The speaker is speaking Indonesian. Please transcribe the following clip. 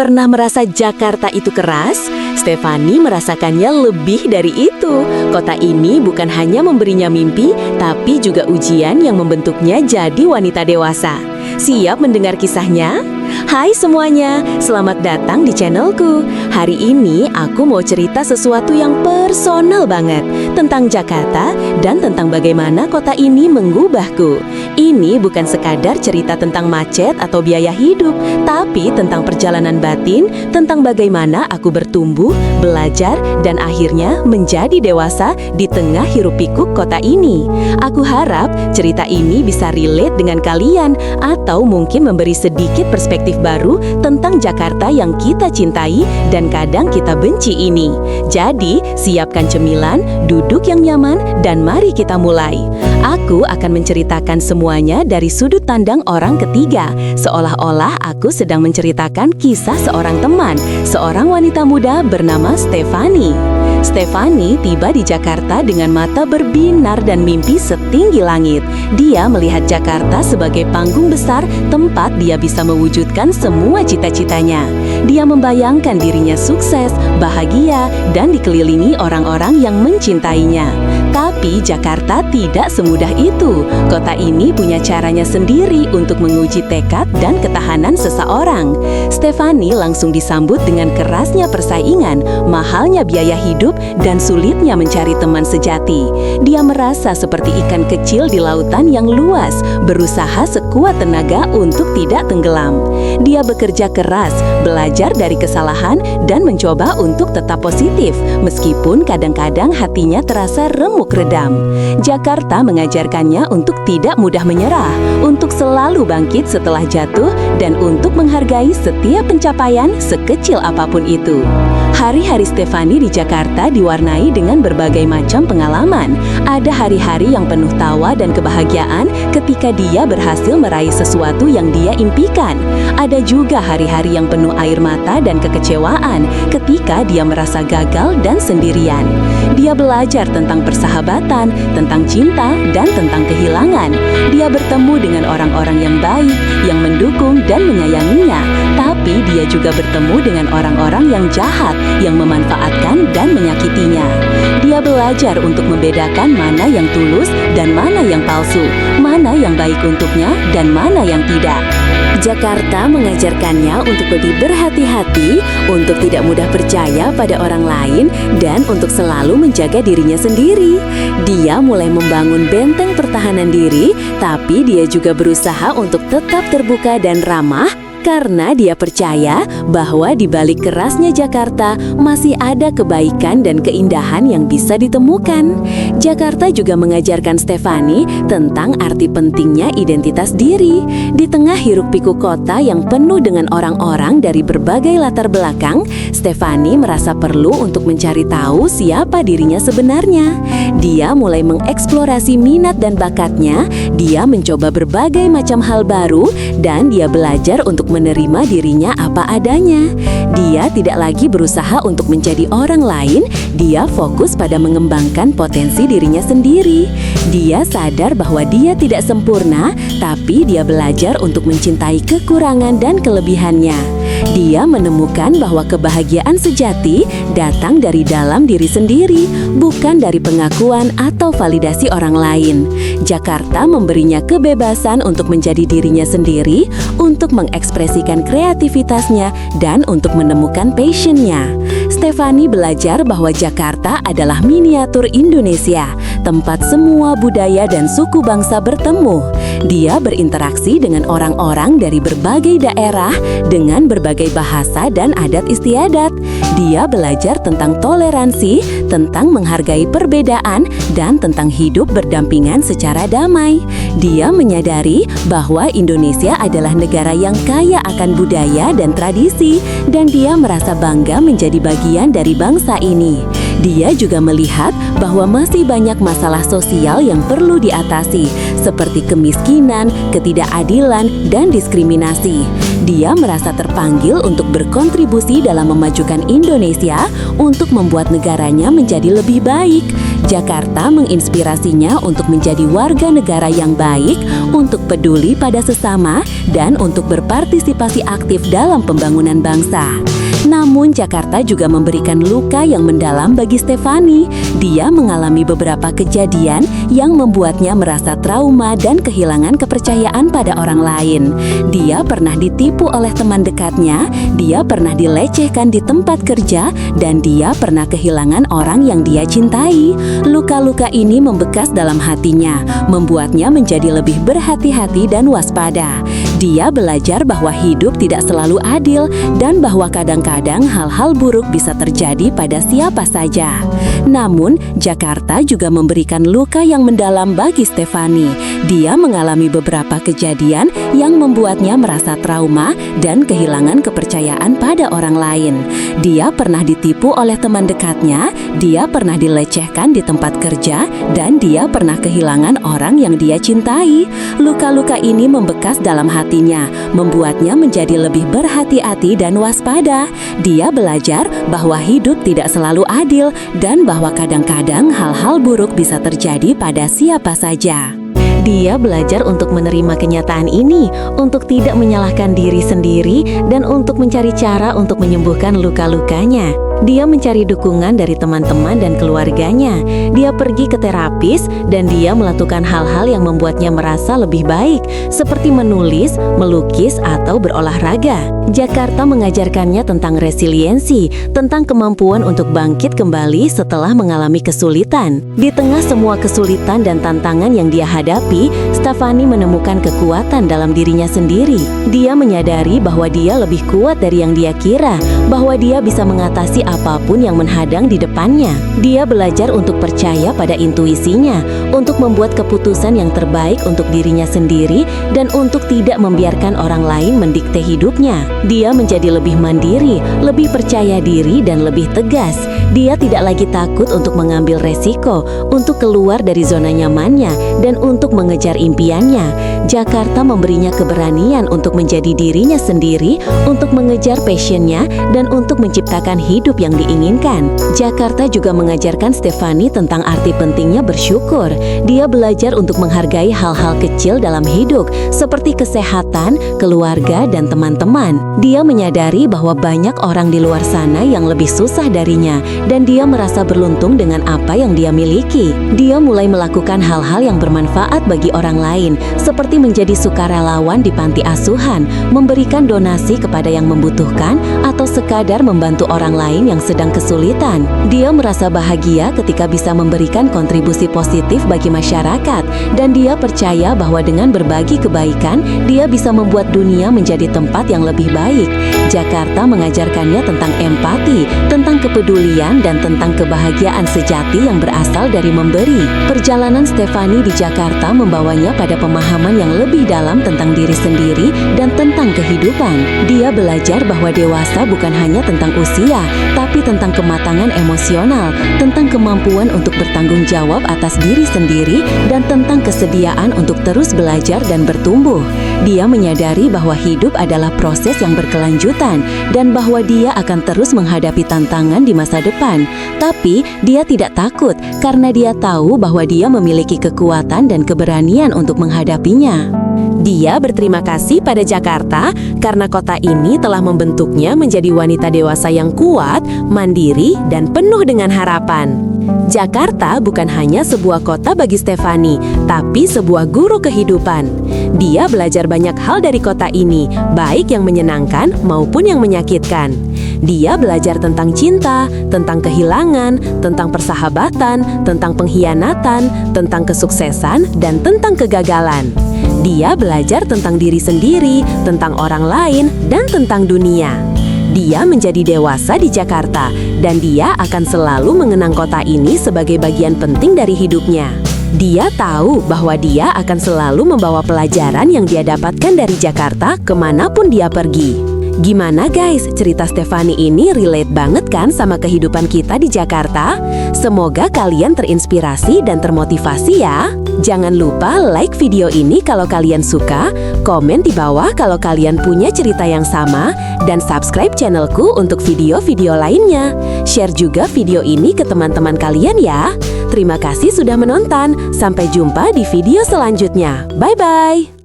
Pernah merasa Jakarta itu keras? Stefani merasakannya lebih dari itu. Kota ini bukan hanya memberinya mimpi, tapi juga ujian yang membentuknya jadi wanita dewasa. Siap mendengar kisahnya? Hai semuanya, selamat datang di channelku. Hari ini aku mau cerita sesuatu yang personal banget tentang Jakarta dan tentang bagaimana kota ini mengubahku. Ini bukan sekadar cerita tentang macet atau biaya hidup, tapi tentang perjalanan batin, tentang bagaimana aku bertumbuh, belajar, dan akhirnya menjadi dewasa di tengah hiruk-pikuk kota ini. Aku harap cerita ini bisa relate dengan kalian atau mungkin memberi sedikit perspektif baru tentang Jakarta yang kita cintai dan kadang kita benci ini. Jadi, siapkan cemilan, duduk yang nyaman, dan mari kita mulai. Aku akan menceritakan semuanya dari sudut pandang orang ketiga, seolah-olah aku sedang menceritakan kisah seorang teman, seorang wanita muda bernama Stefani. Stefani tiba di Jakarta dengan mata berbinar dan mimpi setinggi langit. Dia melihat Jakarta sebagai panggung besar tempat dia bisa mewujudkan semua cita-citanya. Dia membayangkan dirinya sukses, bahagia, dan dikelilingi orang-orang yang mencintainya. Tapi Jakarta tidak semudah itu. Kota ini punya caranya sendiri untuk menguji tekad dan ketahanan seseorang. Stefani langsung disambut dengan kerasnya persaingan, mahalnya biaya hidup, dan sulitnya mencari teman sejati. Dia merasa seperti ikan kecil di lautan yang luas, berusaha sekuat tenaga untuk tidak tenggelam. Dia bekerja keras, belajar dari kesalahan, dan mencoba untuk tetap positif, meskipun kadang-kadang hatinya terasa remuk redam. Jakarta mengajarkannya untuk tidak mudah menyerah, untuk selalu bangkit setelah jatuh, dan untuk menghargai setiap pencapaian sekecil apapun itu. Hari-hari Stefani di Jakarta diwarnai dengan berbagai macam pengalaman. Ada hari-hari yang penuh tawa dan kebahagiaan ketika dia berhasil meraih sesuatu yang dia impikan. Ada juga hari-hari yang penuh air mata dan kekecewaan ketika dia merasa gagal dan sendirian. Dia belajar tentang persahabatan, tentang cinta, dan tentang kehilangan. Dia bertemu dengan orang-orang yang baik, yang mendukung dan menyayanginya. Tapi dia juga bertemu dengan orang-orang yang jahat, yang memanfaatkan dan menyakitinya. Dia belajar untuk membedakan mana yang tulus dan mana yang palsu, mana yang baik untuknya dan mana yang tidak. Jakarta mengajarkannya untuk lebih berhati-hati, untuk tidak mudah percaya pada orang lain, dan untuk selalu menjaga dirinya sendiri. Dia mulai membangun benteng pertahanan diri, tapi dia juga berusaha untuk tetap terbuka dan ramah, karena dia percaya bahwa di balik kerasnya Jakarta masih ada kebaikan dan keindahan yang bisa ditemukan. Jakarta juga mengajarkan Stefani tentang arti pentingnya identitas diri. Di tengah hiruk-pikuk kota yang penuh dengan orang-orang dari berbagai latar belakang, Stefani merasa perlu untuk mencari tahu siapa dirinya sebenarnya. Dia mulai mengeksplorasi minat dan bakatnya, dia mencoba berbagai macam hal baru, dan dia belajar untuk menerima dirinya apa adanya. Dia tidak lagi berusaha untuk menjadi orang lain, dia fokus pada mengembangkan potensi dirinya sendiri. Dia sadar bahwa dia tidak sempurna, tapi dia belajar untuk mencintai kekurangan dan kelebihannya. Dia menemukan bahwa kebahagiaan sejati datang dari dalam diri sendiri, bukan dari pengakuan atau validasi orang lain. Jakarta memberinya kebebasan untuk menjadi dirinya sendiri, untuk mengekspresikan kreativitasnya, dan untuk menemukan passion-nya. Stefani belajar bahwa Jakarta adalah miniatur Indonesia, tempat semua budaya dan suku bangsa bertemu. Dia berinteraksi dengan orang-orang dari berbagai daerah dengan berbagai bahasa dan adat istiadat. Dia belajar tentang toleransi, tentang menghargai perbedaan, dan tentang hidup berdampingan secara damai. Dia menyadari bahwa Indonesia adalah negara yang kaya akan budaya dan tradisi, dan dia merasa bangga menjadi bagian dari bangsa ini. Dia juga melihat bahwa masih banyak masalah sosial yang perlu diatasi, seperti kemiskinan, ketidakadilan, dan diskriminasi. Dia merasa terpanggil untuk berkontribusi dalam memajukan Indonesia untuk membuat negaranya menjadi lebih baik. Jakarta menginspirasinya untuk menjadi warga negara yang baik, untuk peduli pada sesama, dan untuk berpartisipasi aktif dalam pembangunan bangsa. Namun Jakarta juga memberikan luka yang mendalam bagi Stefani. Dia mengalami beberapa kejadian yang membuatnya merasa trauma dan kehilangan kepercayaan pada orang lain. Dia pernah ditipu oleh teman dekatnya, dia pernah dilecehkan di tempat kerja, dan dia pernah kehilangan orang yang dia cintai. Luka-luka ini membekas dalam hatinya, membuatnya menjadi lebih berhati-hati dan waspada. Dia belajar bahwa hidup tidak selalu adil dan bahwa kadang-kadang hal-hal buruk bisa terjadi pada siapa saja. Namun, Jakarta juga memberikan luka yang mendalam bagi Stefani. Dia mengalami beberapa kejadian yang membuatnya merasa trauma dan kehilangan kepercayaan pada orang lain. Dia pernah ditipu oleh teman dekatnya, dia pernah dilecehkan di tempat kerja, dan dia pernah kehilangan orang yang dia cintai. Luka-luka ini membekas dalam hatinya, membuatnya menjadi lebih berhati-hati dan waspada. Dia belajar bahwa hidup tidak selalu adil dan bahwa kadang-kadang hal-hal buruk bisa terjadi pada siapa saja. Dia belajar untuk menerima kenyataan ini, untuk tidak menyalahkan diri sendiri, dan untuk mencari cara untuk menyembuhkan luka-lukanya. Dia mencari dukungan dari teman-teman dan keluarganya. Dia pergi ke terapis dan dia melakukan hal-hal yang membuatnya merasa lebih baik, seperti menulis, melukis, atau berolahraga. Jakarta mengajarkannya tentang resiliensi, tentang kemampuan untuk bangkit kembali setelah mengalami kesulitan. Di tengah semua kesulitan dan tantangan yang dia hadapi, Stefani menemukan kekuatan dalam dirinya sendiri. Dia menyadari bahwa dia lebih kuat dari yang dia kira, bahwa dia bisa mengatasi apapun yang menghadang di depannya. Dia belajar untuk percaya pada intuisinya, untuk membuat keputusan yang terbaik untuk dirinya sendiri, dan untuk tidak membiarkan orang lain mendikte hidupnya. Dia menjadi lebih mandiri, lebih percaya diri, dan lebih tegas. Dia tidak lagi takut untuk mengambil resiko, untuk keluar dari zona nyamannya, dan untuk mengejar impiannya. Jakarta memberinya keberanian untuk menjadi dirinya sendiri, untuk mengejar passionnya, dan untuk menciptakan hidup yang diinginkan. Jakarta juga mengajarkan Stefani tentang arti pentingnya bersyukur. Dia belajar untuk menghargai hal-hal kecil dalam hidup, seperti kesehatan, keluarga, dan teman-teman. Dia menyadari bahwa banyak orang di luar sana yang lebih susah darinya, dan dia merasa beruntung dengan apa yang dia miliki. Dia mulai melakukan hal-hal yang bermanfaat bagi orang lain, seperti menjadi sukarelawan di panti asuhan, memberikan donasi kepada yang membutuhkan, atau sekadar membantu orang lain yang sedang kesulitan. Dia merasa bahagia ketika bisa memberikan kontribusi positif bagi masyarakat, dan dia percaya bahwa dengan berbagi kebaikan, dia bisa membuat dunia menjadi tempat yang lebih baik. Jakarta mengajarkannya tentang empati, tentang kepedulian, dan tentang kebahagiaan sejati yang berasal dari memberi. Perjalanan Stefani di Jakarta membawanya pada pemahaman yang lebih dalam tentang diri sendiri dan tentang kehidupan. Dia belajar bahwa dewasa bukan hanya tentang usia, tapi tentang kematangan emosional, tentang kemampuan untuk bertanggung jawab atas diri sendiri, dan tentang kesediaan untuk terus belajar dan bertumbuh. Dia menyadari bahwa hidup adalah proses yang berkelanjutan, dan bahwa dia akan terus menghadapi tantangan di masa depan. Tapi dia tidak takut, karena dia tahu bahwa dia memiliki kekuatan dan keberanian untuk menghadapinya. Dia berterima kasih pada Jakarta karena kota ini telah membentuknya menjadi wanita dewasa yang kuat, mandiri, dan penuh dengan harapan. Jakarta bukan hanya sebuah kota bagi Stefani, tapi sebuah guru kehidupan. Dia belajar banyak hal dari kota ini, baik yang menyenangkan maupun yang menyakitkan. Dia belajar tentang cinta, tentang kehilangan, tentang persahabatan, tentang pengkhianatan, tentang kesuksesan, dan tentang kegagalan. Dia belajar tentang diri sendiri, tentang orang lain, dan tentang dunia. Dia menjadi dewasa di Jakarta, dan dia akan selalu mengenang kota ini sebagai bagian penting dari hidupnya. Dia tahu bahwa dia akan selalu membawa pelajaran yang dia dapatkan dari Jakarta kemanapun dia pergi. Gimana guys, cerita Stefani ini relate banget kan sama kehidupan kita di Jakarta? Semoga kalian terinspirasi dan termotivasi ya. Jangan lupa like video ini kalau kalian suka, komen di bawah kalau kalian punya cerita yang sama, dan subscribe channelku untuk video-video lainnya. Share juga video ini ke teman-teman kalian ya. Terima kasih sudah menonton, sampai jumpa di video selanjutnya. Bye-bye!